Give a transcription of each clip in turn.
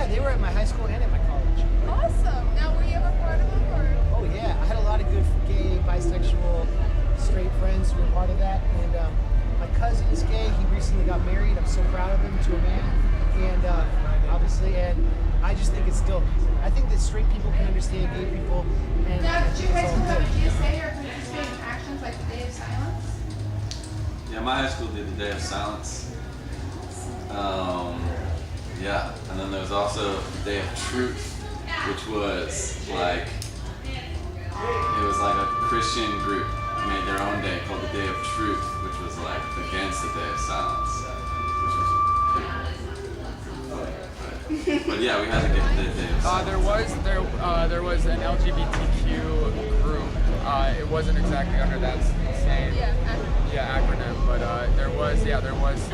Yeah, they were at my high school and at my college. Awesome. Now, were you ever part of them, or? Oh yeah, I had a lot of good gay, bisexual, straight friends who were part of that. And my cousin is gay. He recently got married. I'm so proud of him, to a man. And obviously, and I just think it's dope. I think that straight people can understand gay people. And Now, did you high school have a GSA or participating actions like the Day of Silence? Yeah, my high school did the Day of Silence. Yeah, and then there was also the Day of Truth, which was like, it was like a Christian group made their own day called the Day of Truth, which was like against the Day of Silence, which was pretty funny. But yeah, we had to get the Day of Silence. There was an LGBTQ group. It wasn't exactly under that same acronym, but there was an alliance.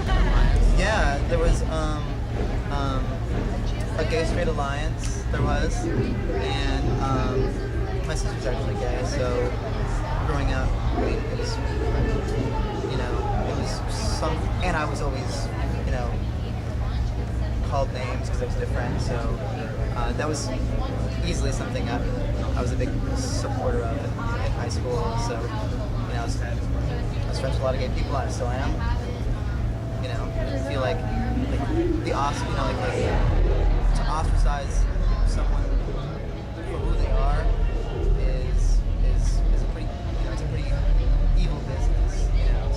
Yeah, there was a gay straight alliance. There was, and my sister's actually gay, so growing up, it was, it was some, and I was always, called names because I was different. So that was easily something I was a big supporter of in high school. So I was friends with a lot of gay people. I still am. I feel like the to ostracize someone for who they are is a pretty it's a pretty evil business.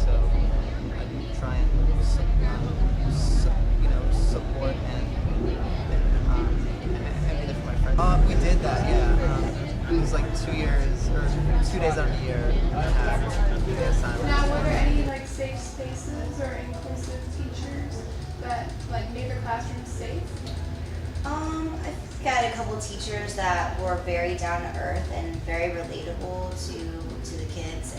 So I try and support and be there for my friends. We did that, yeah. It was like 2 years or 2 days out of the year. We had the Day of Silence. Now, were there any safe spaces or inclusive teachers that made their classrooms safe? I've got a couple teachers that were very down to earth and very relatable to the kids,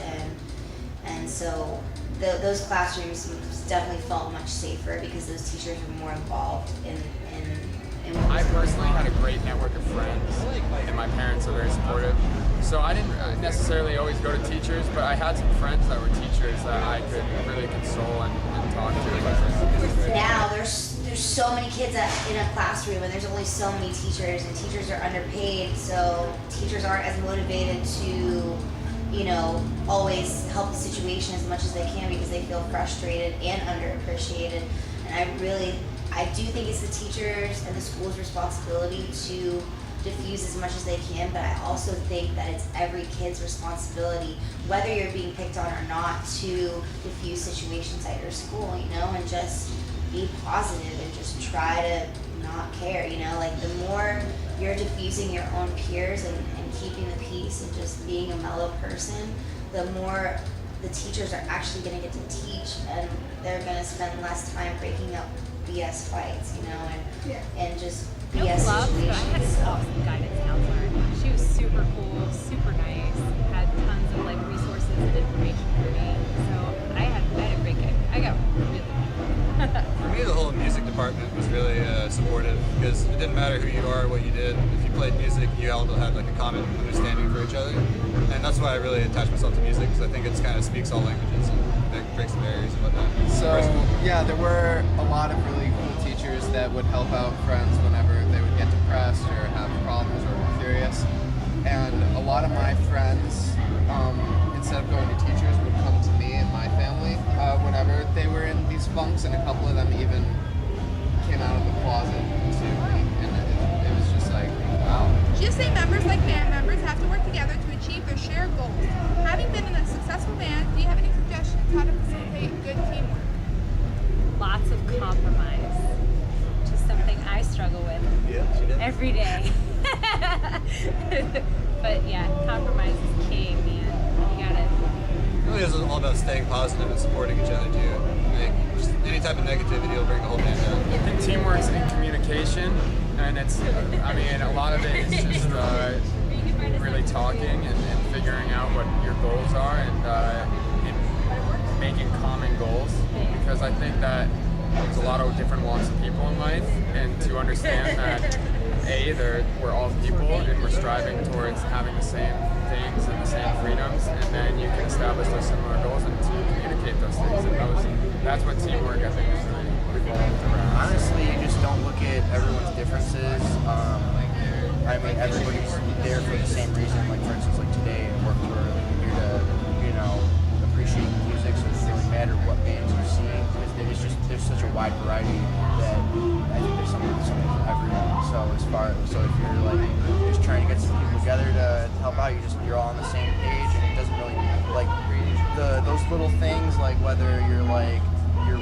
and so those classrooms definitely felt much safer because those teachers were more involved in what I personally had a great network of friends, and my parents are very supportive. So I didn't necessarily always go to teachers, but I had some friends that were teachers that I could really console and talk to. Now there's so many kids in a classroom, and there's only so many teachers, and teachers are underpaid, so teachers aren't as motivated to always help the situation as much as they can because they feel frustrated and underappreciated. And I do think it's the teachers and the school's responsibility to diffuse as much as they can, but I also think that it's every kid's responsibility, whether you're being picked on or not, to diffuse situations at your school, and just be positive and just try to not care, the more you're diffusing your own peers and keeping the peace and just being a mellow person, the more the teachers are actually going to get to teach, and they're going to spend less time breaking up BS fights, and just BS situations. But I had an awesome guidance counselor. She was super cool, super nice, had tons of resources and information for me. So I had a great guy. I got really good. For me, the whole music department was really supportive because it didn't matter who you are or what you did. If you played music, you all had a common understanding for each other, and that's why I really attach myself to music because I think it kind of speaks all languages and breaks the barriers and whatnot. So yeah, there were a lot of really cool teachers that would help out friends whenever they would get depressed or have problems or were curious, and a lot of my friends, instead of going to teachers, would come to me and my family whenever they were in these funks, and a couple of them even came out of the closet to me, and it was just like, wow. GSA members, like band members, have to work together to achieve their shared goals. Having been in a successful band, do you have any suggestions how to facilitate good teamwork? Lots of compromise, which is something I struggle with every day. But yeah, compromise is king, man. You gotta. It really is all about staying positive and supporting each other too. Just any type of negativity will bring the whole band down. I think teamwork's in communication, and a lot of it is just really talking and figuring out what your goals are and making common goals, because I think that there's a lot of different walks of people in life, and to understand that we're all people and we're striving towards having the same things and the same freedoms, and then you can establish those similar goals and to communicate those things, and that's what teamwork I think is really revolved around. Honestly, you just don't look at everyone's differences I mean, everybody's there for the same reason. Like, for instance, like today at work, we're here to, you know, appreciate music, so it doesn't really matter what bands you're seeing, because there's such a wide variety that I think there's something for everyone. So if you're like just trying to get some people together to help out, you're all on the same page, and it doesn't really like those little things, like whether you're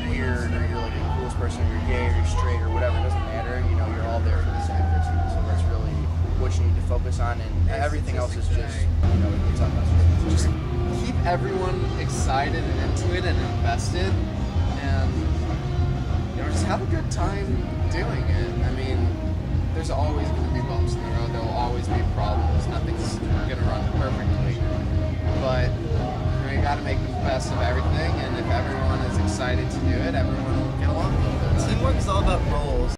weird or you're like the coolest person, or you're gay or you're straight or whatever, it doesn't matter. You know, you're all there for the same person. So that's really what you need to focus on, and everything else is just, you know, it's on us. Just keep everyone excited and into it and invested, and you know, just have a good time doing it. I mean, there's always going to be bumps in the road. There will always be problems. Nothing's going to run perfectly, but you know, you got to make the best of everything. And if everyone is excited to do it, everyone will get along. Teamwork is all about roles.